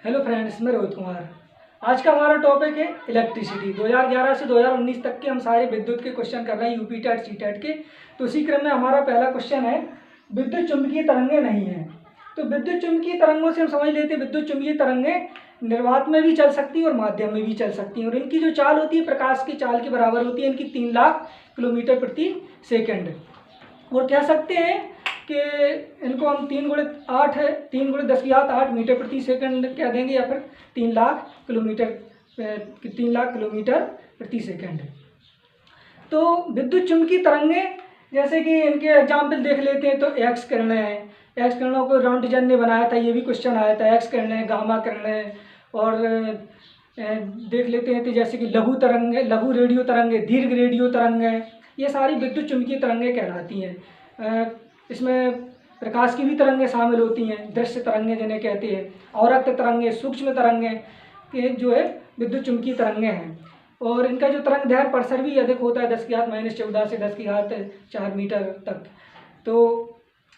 Hello friends, मैं रोहित कुमार। आज का हमारा टॉपिक है इलेक्ट्रिसिटी। 2011 से 2019 तक के हम सारे विद्युत के क्वेश्चन कर रहे हैं, यूपी टेट सी टेट के। तो उसी क्रम में हमारा पहला क्वेश्चन है, विद्युत चुंबकीय तरंगें नहीं हैं। तो विद्युत चुंबकीय तरंगों से हम समझ लेते हैं, विद्युत चुंबकीय तरंगें निर्वात में भी चल सकती हैं और माध्यम में भी चल सकती हैं, और इनकी जो चाल होती है प्रकाश की चाल के बराबर होती है। इनकी 3 लाख किलोमीटर प्रति सेकेंड। और कह सकते हैं कि इनको हम 3 × 8 है, 3 × 10⁸ मीटर प्रति सेकंड कह देंगे, या फिर 3 लाख किलोमीटर प्रति सेकंड। तो विद्युत चुंबकीय तरंगें, जैसे कि इनके एग्जाम्पल देख लेते हैं, तो एक्स किरणें हैं। एक्स किरणों को राउंडजन ने बनाया था, ये भी क्वेश्चन आया था। एक्स किरणें, गामा किरणें, और देख लेते हैं तो जैसे कि लघु तरंगें, लघु रेडियो तरंगें, दीर्घ रेडियो तरंगें, ये सारी विद्युत चुंबकीय तरंगें कहलाती हैं। इसमें प्रकाश की भी तरंगें शामिल होती हैं, दृश्य तरंगें जिन्हें कहते हैं, अवरक्त तरंगें, सूक्ष्म तरंगें के जो है विद्युत चुंबकीय तरंगें हैं। और इनका जो तरंग दैर्घ्य परिसर भी अधिक होता है, 10⁻⁻14 से 10⁻4 मीटर तक। तो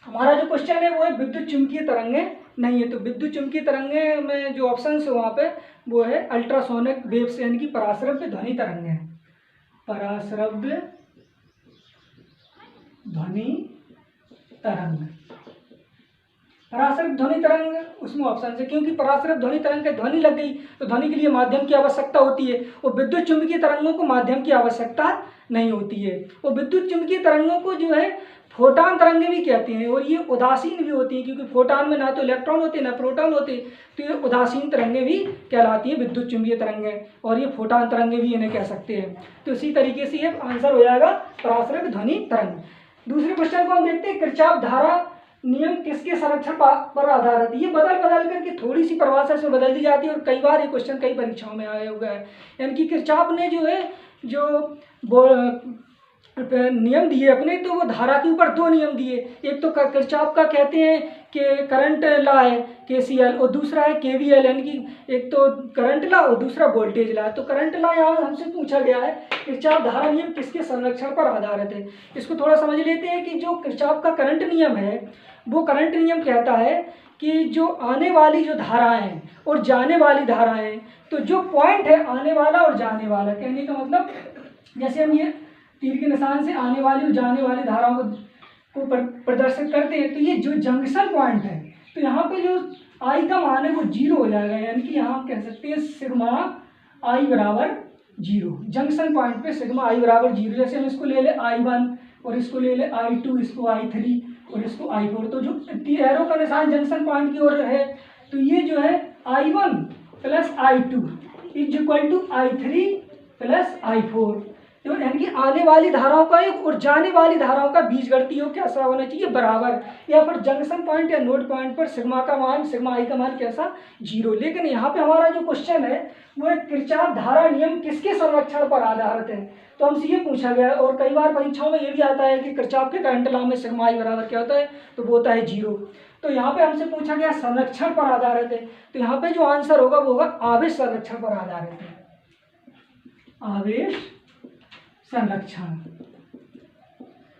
हमारा जो क्वेश्चन है वो है विद्युत चुंबकीय तरंगें नहीं है। तो विद्युत चुंबकीय तरंगें में जो ऑप्शन है वहाँ पे वो है अल्ट्रासोनिक वेव्स, यानी कि पराश्रव्य ध्वनि तरंगें। पराश्रव्य ध्वनि तरंग, पराश्रव्य ध्वनि तरंग उसमें ऑप्शन है, क्योंकि पराश्रव्य ध्वनि तरंग के ध्वनि लग गई तो ध्वनि के लिए माध्यम की आवश्यकता होती है, और विद्युत चुंबकीय तरंगों को माध्यम की आवश्यकता नहीं होती है। और विद्युत चुंबकीय तरंगों को जो है फोटान तरंगें भी कहते हैं, और ये उदासीन भी होती हैं, क्योंकि फोटान में ना तो इलेक्ट्रॉन होते ना प्रोटॉन होते। तो ये उदासीन तरंगें भी कहलाती हैं विद्युत चुंबकीय तरंगें, और ये फोटान तरंगें भी इन्हें कह सकते हैं। तो इसी तरीके से ये आंसर हो जाएगा पराश्रव्य ध्वनि तरंग। दूसरे क्वेश्चन को हम देखते हैं, किरचॉफ धारा नियम किसके संरक्षण पर आधारित है। ये बदल करके थोड़ी सी परिभाषा से बदल दी जाती है, और कई बार ये क्वेश्चन कई परीक्षाओं में आया हुआ है। यानी कि किरचॉफ ने जो है नियम दिए अपने, तो वो धारा के ऊपर 2 नियम दिए। एक तो किरचॉफ का कहते हैं कि करंट लॉ है, KCL, और दूसरा है KVL, यानी कि एक तो करंट लॉ और दूसरा वोल्टेज लॉ। तो करंट लॉ यहाँ हमसे पूछा गया है, किरचॉफ धारा नियम किसके संरक्षण पर आधारित है। इसको थोड़ा समझ लेते हैं कि जो किरचॉफ का करंट नियम है, वो करंट नियम कहता है कि जो आने वाली जो धाराएं हैं और जाने वाली धाराएं, तो जो पॉइंट है आने वाला और जाने वाला, कहने का मतलब जैसे हम ये तीर के निशान से आने वाली और जाने वाली धाराओं को प्रदर्शित करते हैं, तो ये जो जंक्शन पॉइंट है, तो यहाँ पे जो आई का मान है वो 0 हो जाएगा। यानी कि यहाँ हम कह सकते हैं सिग्मा आई बराबर 0। जंक्शन पॉइंट पे सिग्मा आई बराबर 0। जैसे हम इसको ले ले I1, और इसको ले ले I2, इसको I3 और इसको I4। तो जो एरो का निशान जंक्शन पॉइंट की ओर है, तो ये जो है I1 + I2 = I3 + I4। तो यानी कि आने वाली धाराओं का योग और जाने वाली धाराओं का बीजगणितीय योग कैसा होना चाहिए, बराबर। या फिर जंक्शन पॉइंट या नोड पॉइंट पर सिग्मा आई का मान कैसा, 0। लेकिन यहाँ पे हमारा जो क्वेश्चन है वो किरचॉफ धारा नियम किसके संरक्षण पर आधारित है। तो हमसे ये पूछा गया, और कई बार परीक्षाओं में ये भी आता है कि किरचॉफ के करंट लॉ में सिग्मा आई बराबर क्या होता है, तो वो होता है 0। तो यहाँ पे हमसे पूछा गया संरक्षण पर आधारित है, तो यहाँ पे जो आंसर होगा वो होगा आवेश संरक्षण पर आधारित है। आवेश संरक्षण,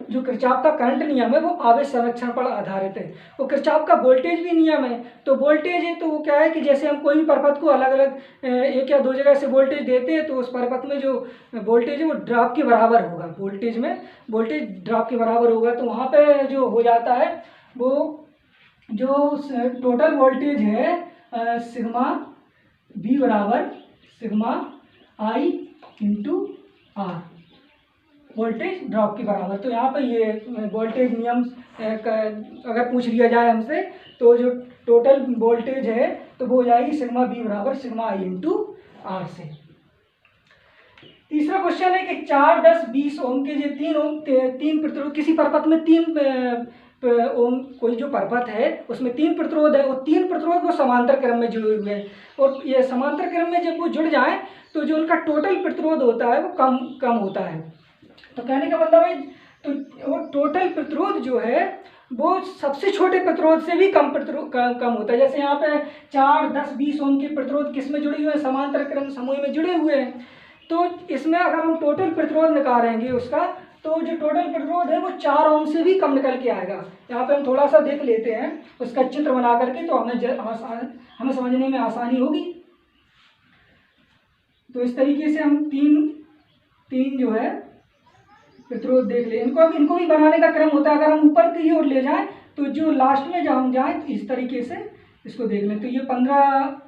जो किरचॉफ का करंट नियम है वो आवेश संरक्षण पर आधारित है। और किरचॉफ का वोल्टेज भी नियम है। तो वोल्टेज है तो वो क्या है कि जैसे हम कोई भी परपथ को अलग अलग 1 या 2 जगह से वोल्टेज देते हैं, तो उस परपथ में जो वोल्टेज है वो ड्रॉप के बराबर होगा। वोल्टेज में वोल्टेज ड्रॉप के बराबर होगा। तो वहाँ पे जो हो जाता है वो जो टोटल वोल्टेज है सिग्मा V बराबर sigma I × R, voltage drop के बराबर। तो यहाँ पे ये वोल्टेज नियम अगर पूछ लिया जाए हमसे, तो जो टोटल वोल्टेज है तो वो हो जाएगी सिग्मा V बराबर सिग्मा I × R से। तीसरा क्वेश्चन है कि 4, 10, 20 ओम के जो 3 प्रतिरोध, किसी परपथ में 3 ओम कोई जो परपथ है उसमें 3 प्रतिरोध है, और 3 प्रतिरोध वो समांतर क्रम में जुड़े हुए हैं। और ये समांतर क्रम में जब वो जुड़ जाए तो जो उनका टोटल प्रतिरोध होता है वो कम होता है। तो कहने का मतलब है, तो वो टोटल प्रतिरोध जो है वो सबसे छोटे प्रतिरोध से भी कम होता है। जैसे यहाँ पे 4, 10, 20 ओम के प्रतिरोध किस में जुड़े हुए हैं, समांतर क्रम समूह में जुड़े हुए हैं। तो इसमें अगर हम टोटल प्रतिरोध निकालेंगे उसका, तो जो टोटल प्रतिरोध है वो 4 ओम से भी कम निकल के आएगा। यहाँ पे हम थोड़ा सा देख लेते हैं उसका चित्र बना करके, तो हमें समझने में आसानी होगी। तो इस तरीके से हम तीन जो है प्रतिरोध देख ले। इनको भी बनाने का क्रम होता है। अगर हम ऊपर की ओर ले जाएं तो जो लास्ट में जब हम जाएं तो इस तरीके से इसको देख लें। तो ये 15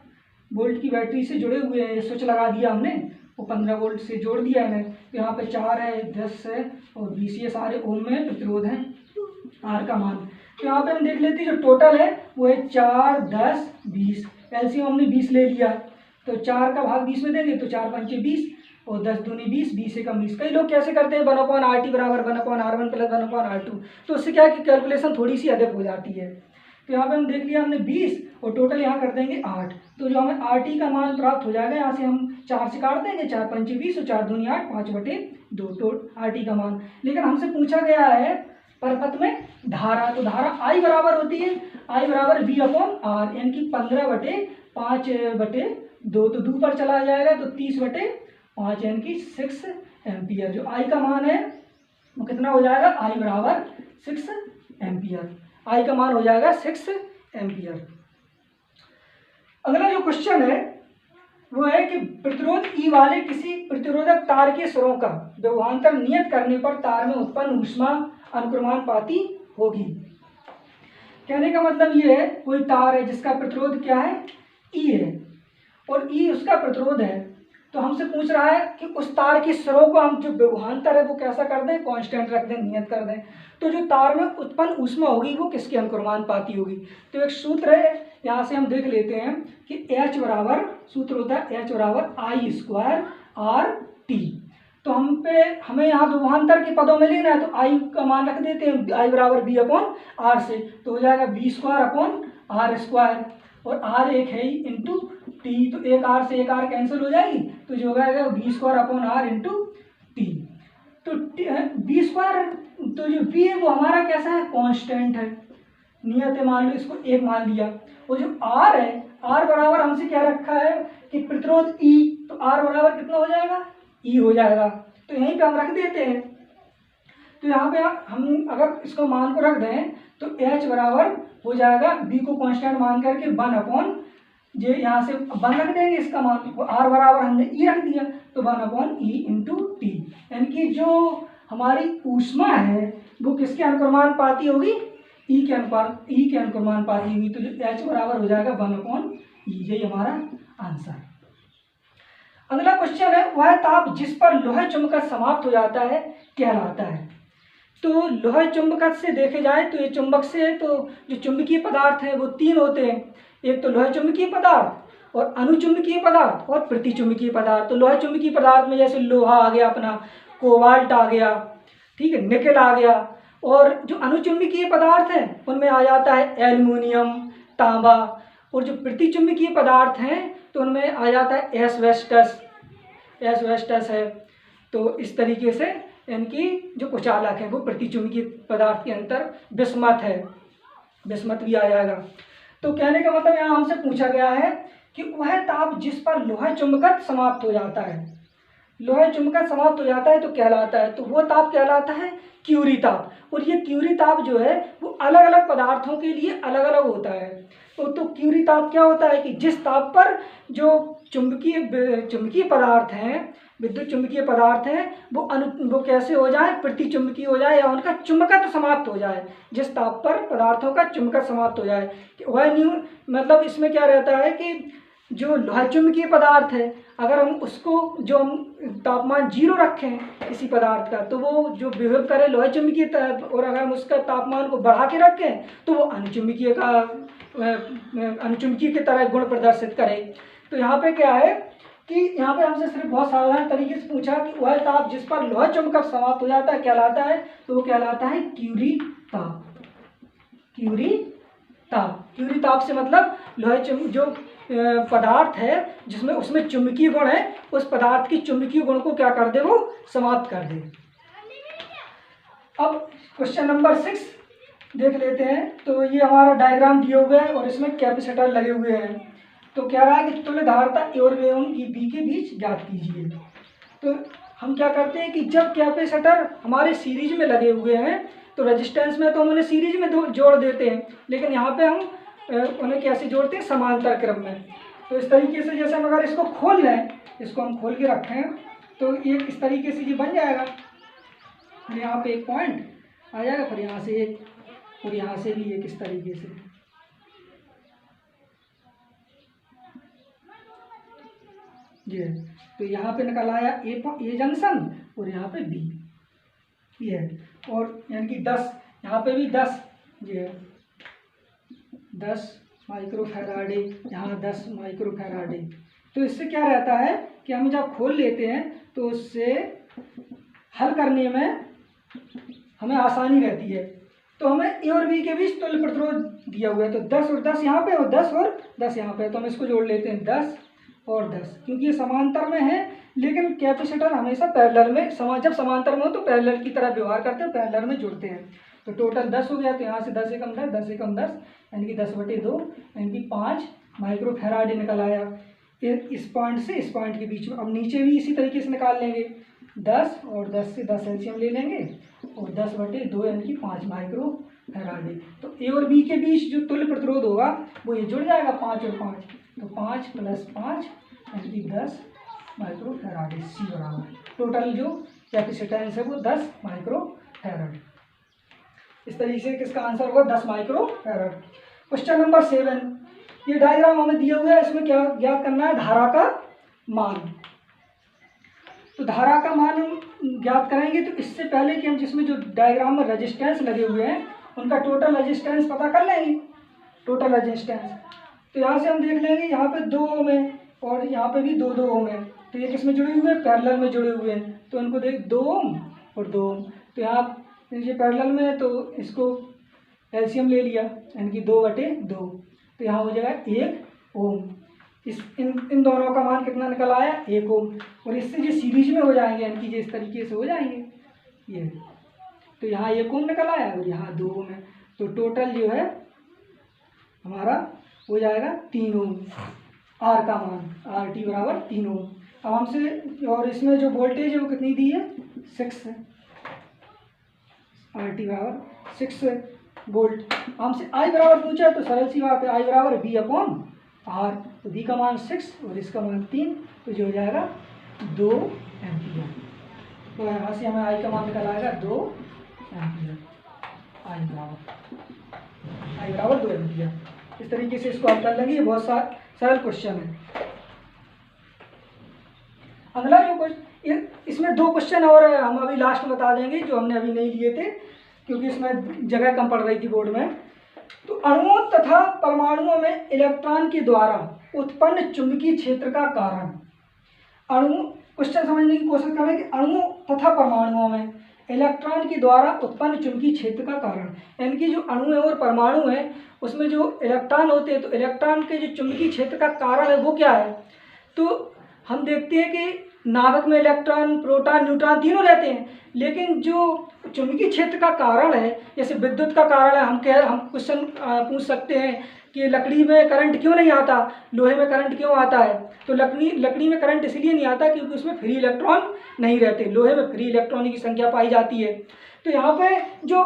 वोल्ट की बैटरी से जुड़े हुए हैं, स्विच लगा दिया हमने, वो 15 वोल्ट से जोड़ दिया है। तो यहाँ पे 4 है, 10 है और 20, ये सारे ओम में प्रतिरोध हैं, आर का मान। तो यहाँ पे हम देख लेते हैं जो टोटल है वो है 4, 10, 20। एलसीएम हमने 20 ले लिया, तो 4 का भाग 20 में देंगे तो 4 पंचे 20 और 10 दूनी 20, 20 से कम 20। कई लोग कैसे करते हैं 1/RT बराबर 1/R1 प्लस 1/R2, तो उससे क्या है कि कैलकुलेशन थोड़ी सी अधिक हो जाती है। तो यहाँ पे हम देख लिया हमने 20 और टोटल यहाँ कर देंगे 8। तो जो हमें RT का मान प्राप्त हो जाएगा, यहाँ से हम 4 से काट देंगे, 4 पंचे 20 और 4 दूनी 8, 5/2 तो RT का मान। लेकिन हमसे पूछा गया है परपथ में धारा, तो धारा I बराबर होती है I बराबर V/R, यानी कि 15/5/2, तो 2 पर चला जाएगा तो 30/5 यानी कि 6 एम्पियर। जो I का मान है वो कितना हो जाएगा, I बराबर 6 एम्पियर। I का मान हो जाएगा 6 एम्पियर। अगला जो क्वेश्चन है वो है कि प्रतिरोध E वाले किसी प्रतिरोधक तार के स्वरों का विभवांतर नियत करने पर तार में उत्पन्न ऊष्मा अनुक्रमानुपाती होगी। कहने का मतलब ये है, कोई तार है जिसका प्रतिरोध क्या है, E है, और E उसका प्रतिरोध है। तो हमसे पूछ रहा है कि उस तार के स्वरों को हम जो विभवांतर है वो कैसा कर दें, कांस्टेंट रख दें, नियत कर दें। तो जो तार में उत्पन्न ऊष्मा होगी वो किसके अनुक्रमानुपाती होगी। तो एक सूत्र है, यहाँ से हम देख लेते हैं कि H बराबर, सूत्र होता है H बराबर I² RT। तो हमें यहाँ विभवांतर के पदों में लेना है, तो I का मान रख देते हैं I बराबर V/R से, तो हो जाएगा V²/R², और R एक है ही इंटू T, तो एक R से एक R कैंसिल हो जाएगी, तो जो होगा V²/R इंटू T। तो V², तो जो V है वो हमारा कैसा है, कांस्टेंट है, नियत है, मान लो इसको 1 मान लिया। और जो R है, R बराबर हमसे क्या रखा है कि प्रतिरोध E, तो R बराबर कितना हो जाएगा, E हो जाएगा। तो यहीं पे हम रख देते हैं। तो यहाँ पे हम अगर इसको मान को रख दें तो H बराबर हो जाएगा B को कांस्टेंट मान करके 1/, जो यहाँ से 1 रख देंगे, इसका मान R बराबर हमने E रख दिया, तो 1/E इंटू T, यानी कि जो हमारी ऊष्मा है वो किसके अनुक्रमानुपाती होगी, E के अनुक्रमानुपाती होगी। तो जो H बराबर हो जाएगा 1/E, यही हमारा आंसर। अगला क्वेश्चन है, वह ताप जिस पर लोह चुंबकत्व समाप्त हो जाता है कहलाता है। तो लोह चुंबकत्व से देखे जाए तो ये चुंबक से, तो जो चुंबकीय पदार्थ है वो 3 होते हैं, एक तो लोह चुंबकीय पदार्थ और अनुचुंबकीय पदार्थ और प्रतिचुंबकीय पदार्थ। तो लोह चुंबकीय पदार्थ में जैसे लोहा आ गया, अपना कोबाल्ट आ गया, ठीक है, निकेल आ गया, और जो अनुचुंबकीय पदार्थ हैं उनमें आ जाता है एल्युमिनियम, तांबा, और जो प्रतिचुंबकीय पदार्थ हैं तो उनमें आ जाता है एस्बेस्टस है। तो इस तरीके से इनकी जो कुचालक है वो प्रतिचुंबकीय पदार्थ के अंतर बिस्मथ है, बिस्मथ भी आ जाएगा। तो कहने का मतलब यहाँ हमसे पूछा गया है कि वह ताप जिस पर लोह चुंबकत्व समाप्त हो जाता है, लोह चुंबकत्व समाप्त हो जाता है तो कहलाता है, तो वो ताप कहलाता है क्यूरी ताप। और ये क्यूरी ताप जो है वो अलग अलग पदार्थों के लिए अलग अलग होता है। तो क्यूरी ताप क्या होता है कि जिस ताप पर जो चुंबकीय पदार्थ हैं, विद्युत चुंबकीय पदार्थ हैं, वो कैसे हो जाए, प्रतिचुंबकीय हो जाए, या उनका चुंबकत्व समाप्त हो जाए। जिस ताप पर पदार्थों का चुंबकत्व समाप्त हो जाए, वह मतलब इसमें क्या रहता है कि जो लोह चुंबकीय पदार्थ है, अगर हम उसको जो हम तापमान 0 रखें किसी पदार्थ का, तो वो जो बिहेव करे लोह चुंबकीय, और अगर हम उसका तापमान को बढ़ा के रखें तो वो अनुचुंबकीय की तरह गुण प्रदर्शित करे। तो यहाँ पे क्या है कि यहाँ पे हमसे सिर्फ बहुत साधारण तरीके से पूछा कि वह ताप जिस पर लोह चुंबकत्व समाप्त हो जाता है कहलाता है, तो वो कहलाता है क्यूरी ताप। क्यूरी ताप से मतलब लोह जो पदार्थ है जिसमें उसमें चुंबकीय गुण है, उस पदार्थ की चुंबकीय गुण को क्या कर दे, वो समाप्त कर दे। अब क्वेश्चन नंबर 6 देख लेते हैं। तो ये हमारा डायग्राम दिया हुआ है और इसमें कैपेसिटर लगे हुए हैं। तो कह रहा है कि तुल्य धारिता A और B के बीच ज्ञात कीजिए। तो हम क्या करते हैं कि जब कैपेसिटर हमारे सीरीज में लगे हुए हैं तो रेजिस्टेंस में तो हम उन्हें सीरीज में जोड़ देते हैं, लेकिन यहाँ पे हम उन्हें कैसे जोड़ते हैं, समांतर क्रम में। तो इस तरीके से जैसे हम अगर इसको खोल लें, इसको हम खोल के रखें तो ये इस तरीके से ये बन जाएगा। फिर यहाँ पे एक पॉइंट आ जाएगा, फिर यहाँ से एक, और यहाँ से भी एक, इस तरीके से। ये तो यहाँ पे निकल आया ए जंक्शन और यहाँ पे बी, ये और यानी कि 10, यहाँ पे भी 10, ये 10 माइक्रोफैराडे, यहाँ 10 माइक्रोफैराडे। तो इससे क्या रहता है कि हम जब खोल लेते हैं तो उससे हल करने में हमें आसानी रहती है। तो हमें ए और बी के बीच तुल्य प्रतिरोध दिया हुआ है, तो 10 और 10 यहाँ पे और 10 और 10 यहाँ पे, तो हम इसको जोड़ लेते हैं 10 और 10, क्योंकि ये समांतर में है। लेकिन कैपेसिटर हमेशा पैरेलल में, जब समांतर में हो तो पैरेलल की तरह व्यवहार करते हैं, पैरेलल में जुड़ते हैं। तो टोटल 10 हो गया, तो यहाँ से 10 एकम 10, 10 एकम 10, यानी कि 10/2, यानी कि 5 माइक्रोफैराडे निकल आया। फिर इस पॉइंट से इस पॉइंट के बीच में, अब नीचे भी इसी तरीके से निकाल लेंगे, 10 और 10 से 10 एलसीएम ले लेंगे और 10/2 यानी कि 5 माइक्रोफैराडे। तो ए और बी के बीच जो तुल्य प्रतिरोध होगा वो ये जुड़ जाएगा, 5 और 5, तो 5 + 5 यानी कि 10 माइक्रोफैराडे, सी बराबर। टोटल जो कैपेसिटेंस है वो 10 माइक्रोफैराड। इस तरीके से किसका आंसर होगा, 10 माइक्रोफैराड। क्वेश्चन नंबर 7, ये डायग्राम हमें दिया हुआ है, इसमें क्या ज्ञात करना है, धारा का मान। तो धारा का मान हम ज्ञात करेंगे, तो इससे पहले कि हम जिसमें जो डायग्राम में रेजिस्टेंस लगे हुए हैं उनका टोटल रेजिस्टेंस पता कर लेंगे, टोटल रेजिस्टेंस। तो यहाँ से हम देख लेंगे, यहाँ पे 2 ओम है और यहाँ पे भी 2 ओम है, तो ये किसमें जुड़े हुए हैं, पैरेलल में जुड़े हुए हैं। तो इनको देख 2 ओम और 2 ओम, तो यहाँ ये पैरेलल में है तो इसको एलसीएम ले लिया, यानी कि 2/2, तो यहाँ हो जाएगा 1 ओम। इन दोनों का मान कितना निकल आया, 1 ओम। और इससे ये सीरीज में हो जाएंगे, यानी कि इस तरीके से हो जाएंगे ये, तो यहाँ 1 ओम निकल आया और यहाँ 2 ओम है। तो टोटल जो है हमारा हो जाएगा 3 ओम, आर का मान, RT बराबर 3 ओम। अब हमसे, और इसमें जो वोल्टेज है वो कितनी दी है, 6 है, RT बराबर 6 वोल्ट। हमसे I बराबर पूछा है, तो सरल सी बात है, I बराबर V/R, तो V का मान 6 और इसका मान 3, तो जो हो जाएगा 2 एम्पियर। तो यहाँ से हमें I का मान निकल आएगा 2 एम्पियर, I बराबर 2 एम्पियर। इस तरीके से इसको हल कर लेंगे, ये बहुत सरल क्वेश्चन है। अगला जो क्वेश्चन, इसमें 2 क्वेश्चन और हम अभी लास्ट में बता देंगे जो हमने अभी नहीं लिए थे, क्योंकि इसमें जगह कम पड़ रही थी बोर्ड में। तो अणुओं तथा परमाणुओं में इलेक्ट्रॉन के द्वारा उत्पन्न चुंबकीय क्षेत्र का कारण। क्वेश्चन समझने की कोशिश करें कि अणुओं तथा परमाणुओं में इलेक्ट्रॉन के द्वारा उत्पन्न चुंबकीय क्षेत्र का कारण, यानी कि जो अणु है और परमाणु है उसमें जो इलेक्ट्रॉन होते हैं, तो इलेक्ट्रॉन के जो चुंबकीय क्षेत्र का कारण है वो क्या है। तो हम देखते हैं कि नाभिक में इलेक्ट्रॉन, प्रोटॉन, न्यूट्रॉन तीनों रहते हैं, लेकिन जो चुंबकीय क्षेत्र का कारण है, जैसे विद्युत का कारण है, हम क्वेश्चन पूछ सकते हैं कि लकड़ी में करंट क्यों नहीं आता, लोहे में करंट क्यों आता है। तो लकड़ी में करंट इसलिए नहीं आता क्योंकि उसमें फ्री इलेक्ट्रॉन नहीं रहते, लोहे में फ्री इलेक्ट्रॉन की संख्या पाई जाती है। तो यहाँ पे जो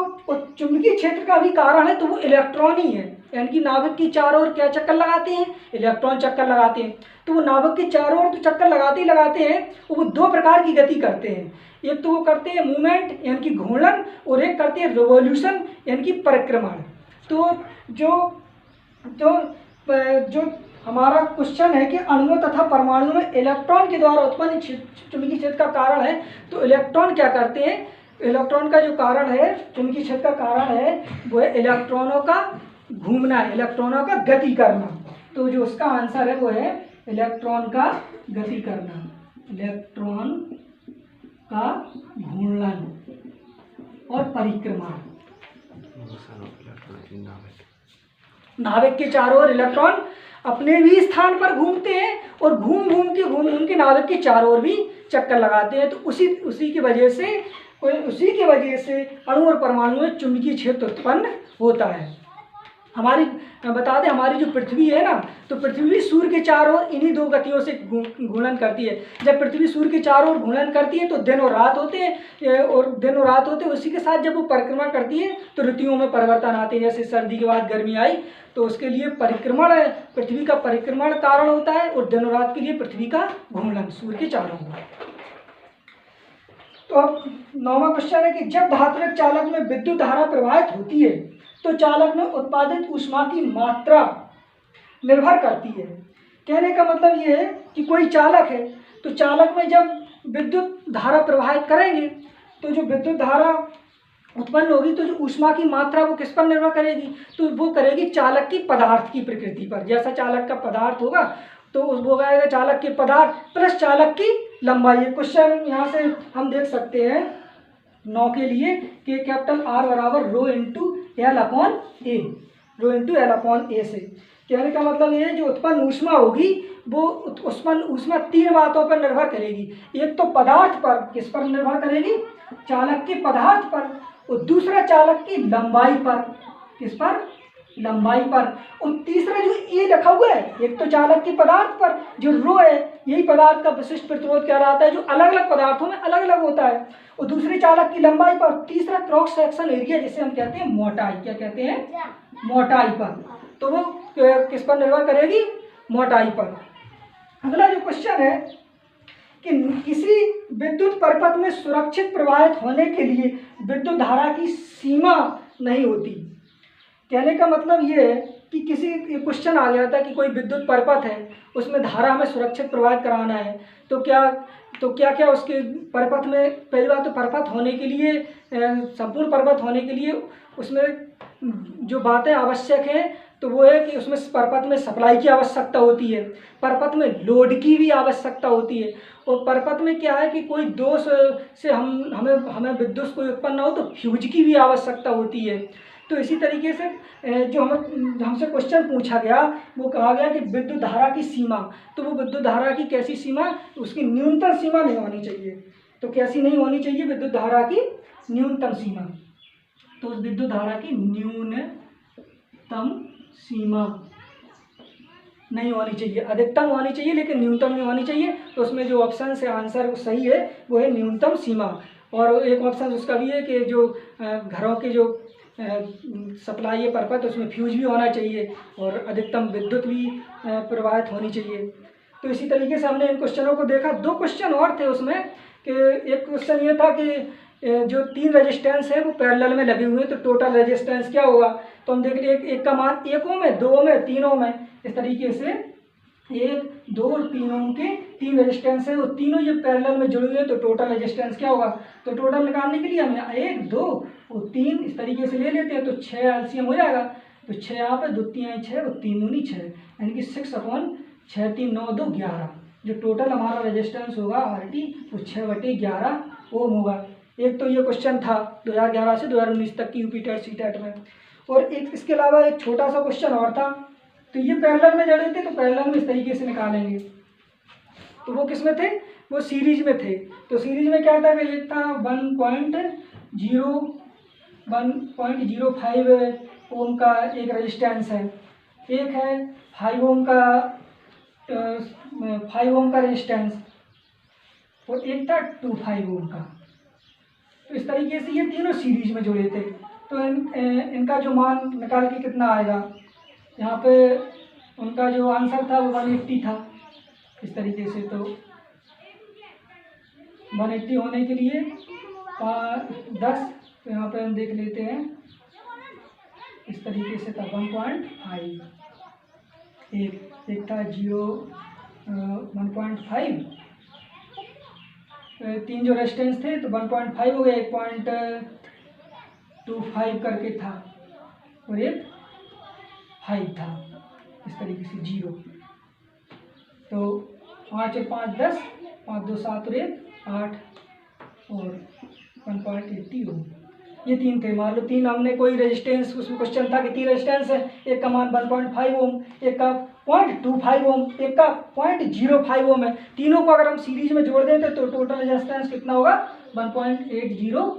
चुंबकीय क्षेत्र का भी कारण है तो वो इलेक्ट्रॉन ही है, यानी कि नाभिक की चारों ओर क्या चक्कर लगाते हैं, इलेक्ट्रॉन चक्कर लगाते हैं। तो वो नाभिक के चारों ओर तो चक्कर लगाते ही लगाते हैं, वो 2 प्रकार की गति करते हैं। एक तो वो करते हैं मूवमेंट यानी कि घूर्णन, और एक करते हैं रिवॉल्यूशन यानी कि परिक्रमण। तो जो हमारा क्वेश्चन है कि अणुओं तथा परमाणुओं में इलेक्ट्रॉन के द्वारा उत्पन्न चुंबकीय क्षेत्र का कारण है, तो इलेक्ट्रॉन क्या करते हैं, इलेक्ट्रॉन का जो कारण है, चुंबकीय क्षेत्र का कारण है वो है इलेक्ट्रॉनों का घूमना, इलेक्ट्रॉनों का गति करना। तो जो उसका आंसर है वो है इलेक्ट्रॉन का गति करना, इलेक्ट्रॉन का घूर्णन और परिक्रमण। नाभिक के चारों ओर इलेक्ट्रॉन अपने भी स्थान पर घूमते हैं और घूम घूम के नाभिक के चारों ओर भी चक्कर लगाते हैं। तो उसी की वजह से अणु और परमाणु में चुंबकीय क्षेत्र उत्पन्न होता है। हमारी बता दें, हमारी जो पृथ्वी है ना, तो पृथ्वी सूर्य के चारों ओर इन्हीं दो गतियों से घूर्णन करती है। जब पृथ्वी सूर्य के चारों ओर घूर्णन करती है तो दिन और रात होते हैं, और दिन और रात होते हैं। उसी के साथ जब वो परिक्रमा करती है तो ऋतुओं में परिवर्तन आते हैं। जैसे सर्दी के बाद गर्मी आई, तो उसके लिए परिक्रमण, पृथ्वी का परिक्रमण कारण होता है, और दिन और रात के लिए पृथ्वी का घूर्णन सूर्य के चारों ओर। तो अब 9वां क्वेश्चन है कि जब धात्विक चालक में विद्युत धारा प्रवाहित होती है तो चालक में उत्पादित ऊष्मा की मात्रा निर्भर करती है। कहने का मतलब ये है कि कोई चालक है, तो चालक में जब विद्युत धारा प्रवाहित करेंगे तो जो विद्युत धारा उत्पन्न होगी, तो जो ऊष्मा की मात्रा वो किस पर निर्भर करेगी, तो वो करेगी चालक की पदार्थ की प्रकृति पर। जैसा चालक का पदार्थ होगा तो वो आएगा चालक के पदार्थ प्लस चालक की लंबाई। क्वेश्चन यहाँ से हम देख सकते हैं 9 के लिए कि कैपिटल R बराबर रो इंटू एल अपॉन ए, रो इंटू एल अपॉन ए से। कहने का मतलब ये जो उत्पन्न ऊष्मा होगी वो उत्पन्न ऊष्मा 3 बातों पर निर्भर करेगी। एक तो पदार्थ पर, किस पर निर्भर करेगी, चालक के पदार्थ पर, और दूसरा चालक की लंबाई पर, किस पर, लंबाई पर, और तीसरा जो ए लिखा हुआ है, एक तो चालक के पदार्थ पर, जो रो है यही पदार्थ का विशिष्ट प्रतिरोध कहलाता है, जो अलग अलग पदार्थों में अलग अलग होता है, और दूसरे चालक की लंबाई पर, तीसरा क्रॉस सेक्शन एरिया जिसे हम कहते हैं मोटाई, क्या कहते हैं, मोटाई पर। तो वो किस पर निर्भर करेगी, मोटाई पर। अगला जो क्वेश्चन है कि किसी विद्युत परिपथ में सुरक्षित प्रवाहित होने के लिए विद्युत धारा की सीमा नहीं होती। कहने का मतलब ये है कि किसी क्वेश्चन आ गया था कि कोई विद्युत परिपथ है, उसमें धारा हमें सुरक्षित प्रवाहित कराना है, तो क्या उसके परिपथ में, पहली बात तो परिपथ होने के लिए, संपूर्ण परिपथ होने के लिए उसमें जो बातें आवश्यक हैं तो वो है कि उसमें परिपथ में सप्लाई की आवश्यकता होती है, परिपथ में लोड की भी आवश्यकता होती है, और परिपथ में क्या है कि कोई दोष से हमें विद्युत कोई उत्पन्न हो तो फ्यूज की भी आवश्यकता होती है। तो इसी तरीके से जो हमसे क्वेश्चन पूछा गया वो कहा गया कि विद्युत धारा की सीमा, तो वो विद्युत धारा की कैसी सीमा, तो उसकी न्यूनतम सीमा नहीं होनी चाहिए। तो कैसी नहीं होनी चाहिए, विद्युत धारा की न्यूनतम सीमा। तो उस विद्युत धारा की न्यूनतम सीमा नहीं होनी चाहिए, अधिकतम होनी चाहिए लेकिन न्यूनतम नहीं होनी चाहिए। तो उसमें जो ऑप्शन से आंसर सही है वो है न्यूनतम सीमा। और एक ऑप्शन उसका भी है कि जो घरों के जो सप्लाई है परिपथ, उसमें फ्यूज भी होना चाहिए और अधिकतम विद्युत भी प्रवाहित होनी चाहिए। तो इसी तरीके से हमने इन क्वेश्चनों को देखा। 2 क्वेश्चन और थे उसमें कि एक क्वेश्चन ये था कि जो 3 रेजिस्टेंस है वो पैरेलल में लगे हुए हैं तो टोटल रेजिस्टेंस क्या होगा। तो हम देख लिए एक का मान 1 ओम है, 2 ओम है, 3 ओम है। इस तरीके से 1, 2 और 3 ओम के 3 रेजिस्टेंस है, वो तीनों ये पैरेलल में जुड़े हुए हैं तो टोटल रेजिस्टेंस क्या होगा। तो टोटल निकालने के लिए हमें 1, 2 और 3 इस तरीके से ले लेते हैं तो 6 एलसीएम हो जाएगा। तो 6 यहाँ पे, 2 3 6 और 3 दूनी 6, यानी कि 6/6 3 9 2 11। जो टोटल हमारा रेजिस्टेंस होगा RT वो 6/11 ओम होगा। एक तो ये क्वेश्चन था 2011 से 2019 तक की यूपी टेट सीटेट में। और एक इसके अलावा एक छोटा सा क्वेश्चन और था, तो ये पैरेलल में जड़े थे तो पैरेलल में इस तरीके से निकालेंगे। तो वो किस में थे, वो सीरीज में थे। तो सीरीज में क्या था कि एक था 1.05 ओम का एक रेजिस्टेंस है, एक है 5 ओम का रेजिस्टेंस, और एक था 25 ओम का। तो इस तरीके से ये तीनों सीरीज में जुड़े थे। तो इनका जो मान निकाल के कितना आएगा, यहाँ पे उनका जो आंसर था वो 180 था। इस तरीके से तो 180 होने के लिए 10, तो यहाँ पे हम देख लेते हैं इस तरीके से था 1.5, एक था 1.5, 3 जो रेजिस्टेंस थे तो 1.5 हो गया, 1.25 करके था और एक 5 था। इस तरीके से 0, तो 5 और 5 10, 5 2 7 और 1 8 और 1.80 ओम। ये 3 थे। मान लो 3 हमने कोई रेजिस्टेंस, उसमें क्वेश्चन था कि 3 रेजिस्टेंस है, एक का मान 1.5 ओम, एक का 0.25 ओम, एक का 0.05 ओम है। तीनों को अगर हम सीरीज में जोड़ देते तो टोटल रेजिस्टेंस कितना होगा 1.80 ओम।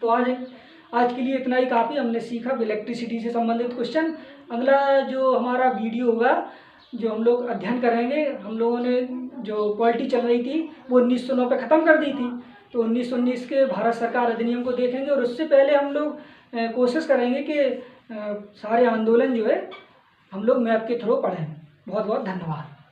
तो आज के लिए इतना ही काफ़ी, हमने सीखा इलेक्ट्रिसिटी से संबंधित क्वेश्चन। अगला जो हमारा वीडियो होगा, जो हम लोग अध्ययन करेंगे, हम लोगों ने जो पॉलिटी चल रही थी वो 1909 पे ख़त्म कर दी थी, तो 1919 के भारत सरकार अधिनियम को देखेंगे। और उससे पहले हम लोग कोशिश करेंगे कि सारे आंदोलन जो है हम लोग मैप के थ्रू पढ़ें। बहुत बहुत धन्यवाद।